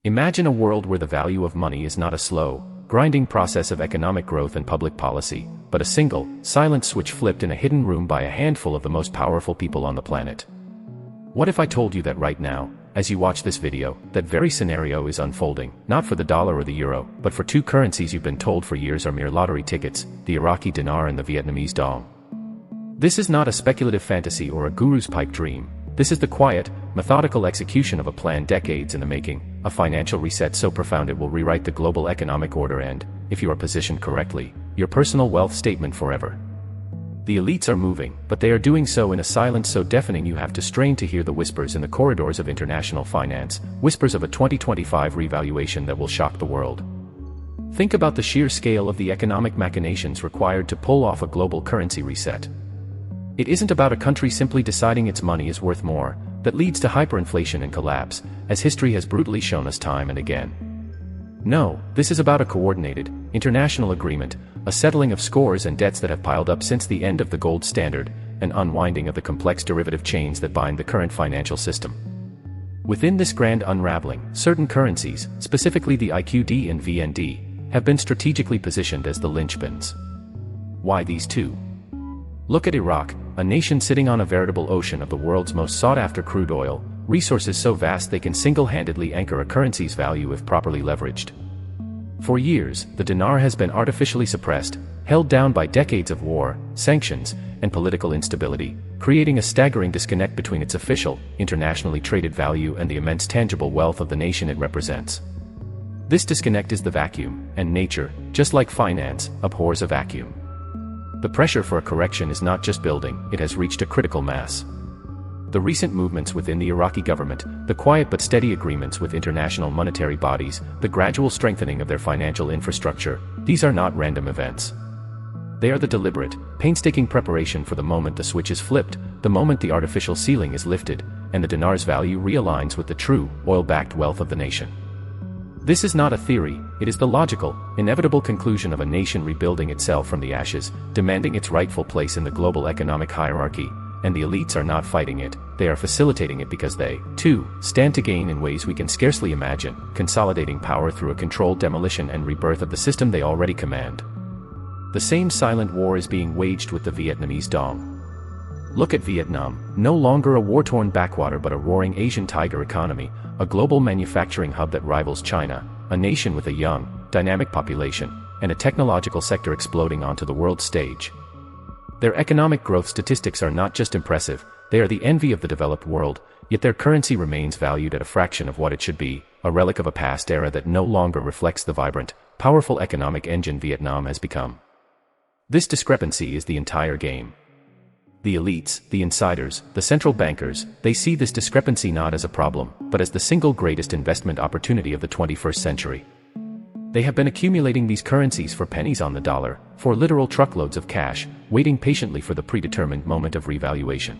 Imagine a world where the value of money is not a slow, grinding process of economic growth and public policy, but a single, silent switch flipped in a hidden room by a handful of the most powerful people on the planet. What if I told you that right now, as you watch this video, that very scenario is unfolding, not for the dollar or the euro, but for two currencies you've been told for years are mere lottery tickets, the Iraqi Dinar and the Vietnamese Dong. This is not a speculative fantasy or a guru's pipe dream. This is the quiet, methodical execution of a plan decades in the making, a financial reset so profound it will rewrite the global economic order and, if you are positioned correctly, your personal wealth statement forever. The elites are moving, but they are doing so in a silence so deafening you have to strain to hear the whispers in the corridors of international finance, whispers of a 2025 revaluation that will shock the world. Think about the sheer scale of the economic machinations required to pull off a global currency reset. It isn't about a country simply deciding its money is worth more, that leads to hyperinflation and collapse, as history has brutally shown us time and again. No, this is about a coordinated, international agreement, a settling of scores and debts that have piled up since the end of the gold standard, an unwinding of the complex derivative chains that bind the current financial system. Within this grand unraveling, certain currencies, specifically the IQD and VND, have been strategically positioned as the linchpins. Why these two? Look at Iraq, a nation sitting on a veritable ocean of the world's most sought-after crude oil, resources so vast they can single-handedly anchor a currency's value if properly leveraged. For years, the dinar has been artificially suppressed, held down by decades of war, sanctions, and political instability, creating a staggering disconnect between its official, internationally traded value and the immense tangible wealth of the nation it represents. This disconnect is the vacuum, and nature, just like finance, abhors a vacuum. The pressure for a correction is not just building, it has reached a critical mass. The recent movements within the Iraqi government, the quiet but steady agreements with international monetary bodies, the gradual strengthening of their financial infrastructure, these are not random events. They are the deliberate, painstaking preparation for the moment the switch is flipped, the moment the artificial ceiling is lifted, and the dinar's value realigns with the true, oil-backed wealth of the nation. This is not a theory, it is the logical, inevitable conclusion of a nation rebuilding itself from the ashes, demanding its rightful place in the global economic hierarchy, and the elites are not fighting it, they are facilitating it because they, too, stand to gain in ways we can scarcely imagine, consolidating power through a controlled demolition and rebirth of the system they already command. The same silent war is being waged with the Vietnamese Dong. Look at Vietnam, no longer a war-torn backwater but a roaring Asian tiger economy, a global manufacturing hub that rivals China, a nation with a young, dynamic population, and a technological sector exploding onto the world stage. Their economic growth statistics are not just impressive, they are the envy of the developed world, yet their currency remains valued at a fraction of what it should be, a relic of a past era that no longer reflects the vibrant, powerful economic engine Vietnam has become. This discrepancy is the entire game. The elites, the insiders, the central bankers, they see this discrepancy not as a problem, but as the single greatest investment opportunity of the 21st century. They have been accumulating these currencies for pennies on the dollar, for literal truckloads of cash, waiting patiently for the predetermined moment of revaluation.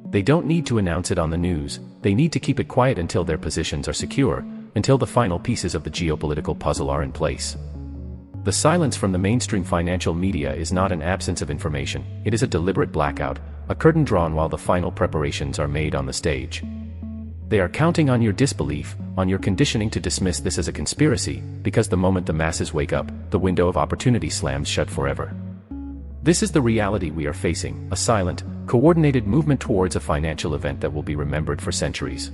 They don't need to announce it on the news, they need to keep it quiet until their positions are secure, until the final pieces of the geopolitical puzzle are in place. The silence from the mainstream financial media is not an absence of information, it is a deliberate blackout, a curtain drawn while the final preparations are made on the stage. They are counting on your disbelief, on your conditioning to dismiss this as a conspiracy, because the moment the masses wake up, the window of opportunity slams shut forever. This is the reality we are facing, a silent, coordinated movement towards a financial event that will be remembered for centuries.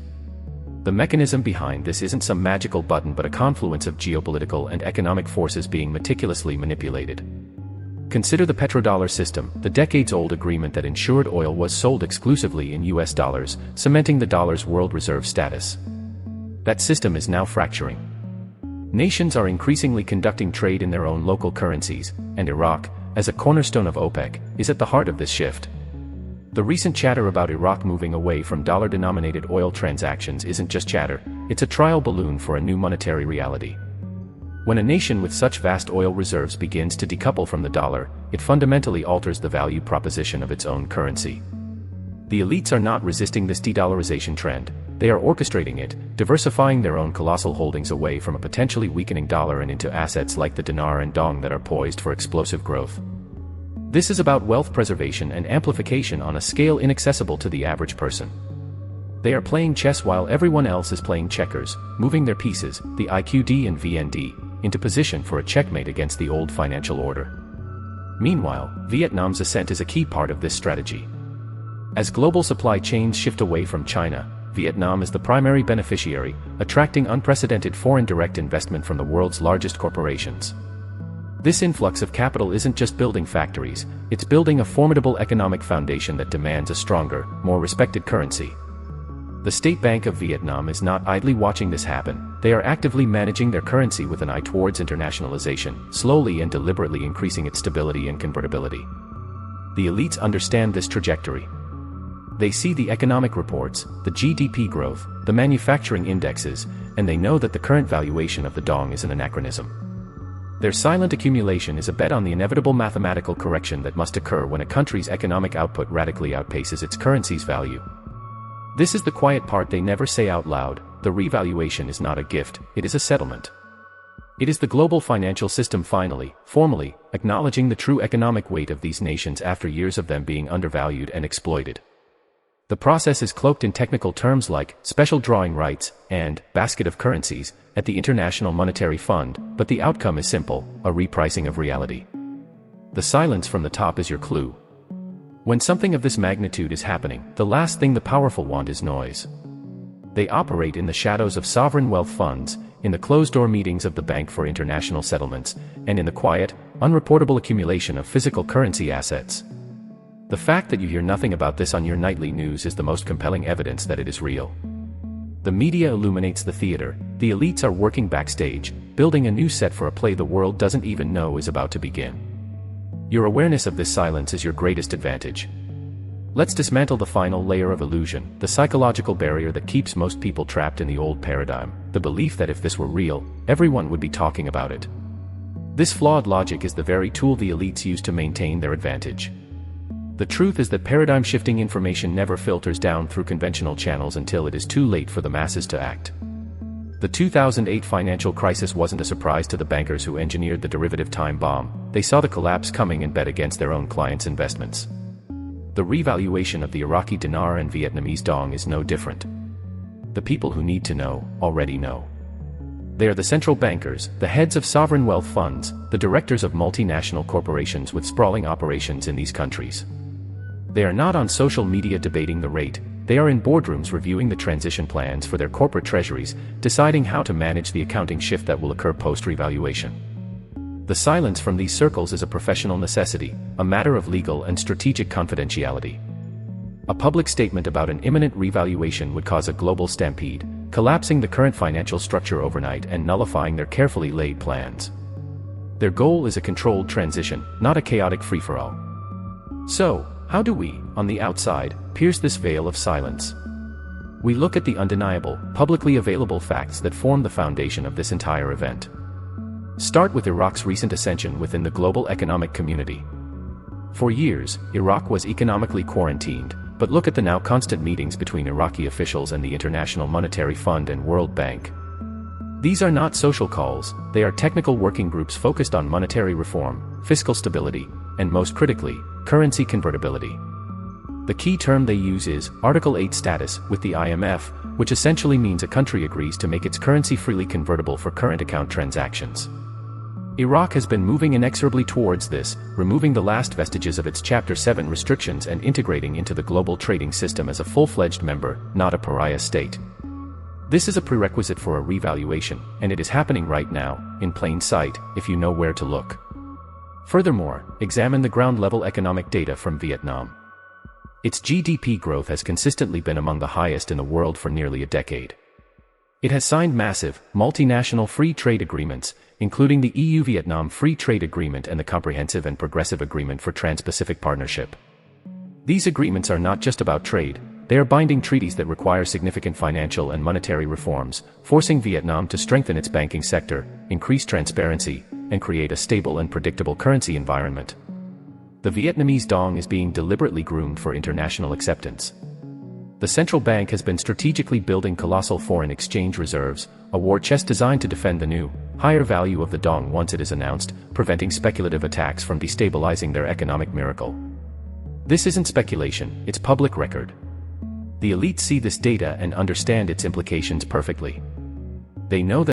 The mechanism behind this isn't some magical button but a confluence of geopolitical and economic forces being meticulously manipulated. Consider the petrodollar system, the decades-old agreement that ensured oil was sold exclusively in US dollars, cementing the dollar's world reserve status. That system is now fracturing. Nations are increasingly conducting trade in their own local currencies, and Iraq, as a cornerstone of OPEC, is at the heart of this shift. The recent chatter about Iraq moving away from dollar-denominated oil transactions isn't just chatter, it's a trial balloon for a new monetary reality. When a nation with such vast oil reserves begins to decouple from the dollar, it fundamentally alters the value proposition of its own currency. The elites are not resisting this de-dollarization trend, they are orchestrating it, diversifying their own colossal holdings away from a potentially weakening dollar and into assets like the dinar and dong that are poised for explosive growth. This is about wealth preservation and amplification on a scale inaccessible to the average person. They are playing chess while everyone else is playing checkers, moving their pieces, the IQD and VND, into position for a checkmate against the old financial order. Meanwhile, Vietnam's ascent is a key part of this strategy. As global supply chains shift away from China, Vietnam is the primary beneficiary, attracting unprecedented foreign direct investment from the world's largest corporations. This influx of capital isn't just building factories, it's building a formidable economic foundation that demands a stronger, more respected currency. The State Bank of Vietnam is not idly watching this happen, they are actively managing their currency with an eye towards internationalization, slowly and deliberately increasing its stability and convertibility. The elites understand this trajectory. They see the economic reports, the GDP growth, the manufacturing indexes, and they know that the current valuation of the dong is an anachronism. Their silent accumulation is a bet on the inevitable mathematical correction that must occur when a country's economic output radically outpaces its currency's value. This is the quiet part they never say out loud: the revaluation is not a gift, it is a settlement. It is the global financial system finally, formally, acknowledging the true economic weight of these nations after years of them being undervalued and exploited. The process is cloaked in technical terms like special drawing rights and basket of currencies at the International Monetary Fund, but the outcome is simple: a repricing of reality. The silence from the top is your clue. When something of this magnitude is happening, the last thing the powerful want is noise. They operate in the shadows of sovereign wealth funds, in the closed-door meetings of the Bank for International Settlements, and in the quiet, unreportable accumulation of physical currency assets. The fact that you hear nothing about this on your nightly news is the most compelling evidence that it is real. The media illuminates the theater, the elites are working backstage, building a new set for a play the world doesn't even know is about to begin. Your awareness of this silence is your greatest advantage. Let's dismantle the final layer of illusion, the psychological barrier that keeps most people trapped in the old paradigm, the belief that if this were real, everyone would be talking about it. This flawed logic is the very tool the elites use to maintain their advantage. The truth is that paradigm-shifting information never filters down through conventional channels until it is too late for the masses to act. The 2008 financial crisis wasn't a surprise to the bankers who engineered the derivative time bomb. They saw the collapse coming and bet against their own clients' investments. The revaluation of the Iraqi Dinar and Vietnamese Dong is no different. The people who need to know, already know. They are the central bankers, the heads of sovereign wealth funds, the directors of multinational corporations with sprawling operations in these countries. They are not on social media debating the rate, they are in boardrooms reviewing the transition plans for their corporate treasuries, deciding how to manage the accounting shift that will occur post-revaluation. The silence from these circles is a professional necessity, a matter of legal and strategic confidentiality. A public statement about an imminent revaluation would cause a global stampede, collapsing the current financial structure overnight and nullifying their carefully laid plans. Their goal is a controlled transition, not a chaotic free-for-all. So, how do we, on the outside, pierce this veil of silence? We look at the undeniable, publicly available facts that form the foundation of this entire event. Start with Iraq's recent ascension within the global economic community. For years, Iraq was economically quarantined, but look at the now constant meetings between Iraqi officials and the International Monetary Fund and World Bank. These are not social calls, they are technical working groups focused on monetary reform, fiscal stability, and most critically, currency convertibility. The key term they use is Article 8 status with the IMF, which essentially means a country agrees to make its currency freely convertible for current account transactions. Iraq has been moving inexorably towards this, removing the last vestiges of its Chapter 7 restrictions and integrating into the global trading system as a full-fledged member, not a pariah state. This is a prerequisite for a revaluation, and it is happening right now, in plain sight, if you know where to look. Furthermore, examine the ground-level economic data from Vietnam. Its GDP growth has consistently been among the highest in the world for nearly a decade. It has signed massive, multinational free trade agreements, including the EU-Vietnam Free Trade Agreement and the Comprehensive and Progressive Agreement for Trans-Pacific Partnership. These agreements are not just about trade, they are binding treaties that require significant financial and monetary reforms, forcing Vietnam to strengthen its banking sector, increase transparency, and create a stable and predictable currency environment. The Vietnamese Dong is being deliberately groomed for international acceptance. The central bank has been strategically building colossal foreign exchange reserves, a war chest designed to defend the new, higher value of the Dong once it is announced, preventing speculative attacks from destabilizing their economic miracle. This isn't speculation, it's public record. The elite see this data and understand its implications perfectly. They know that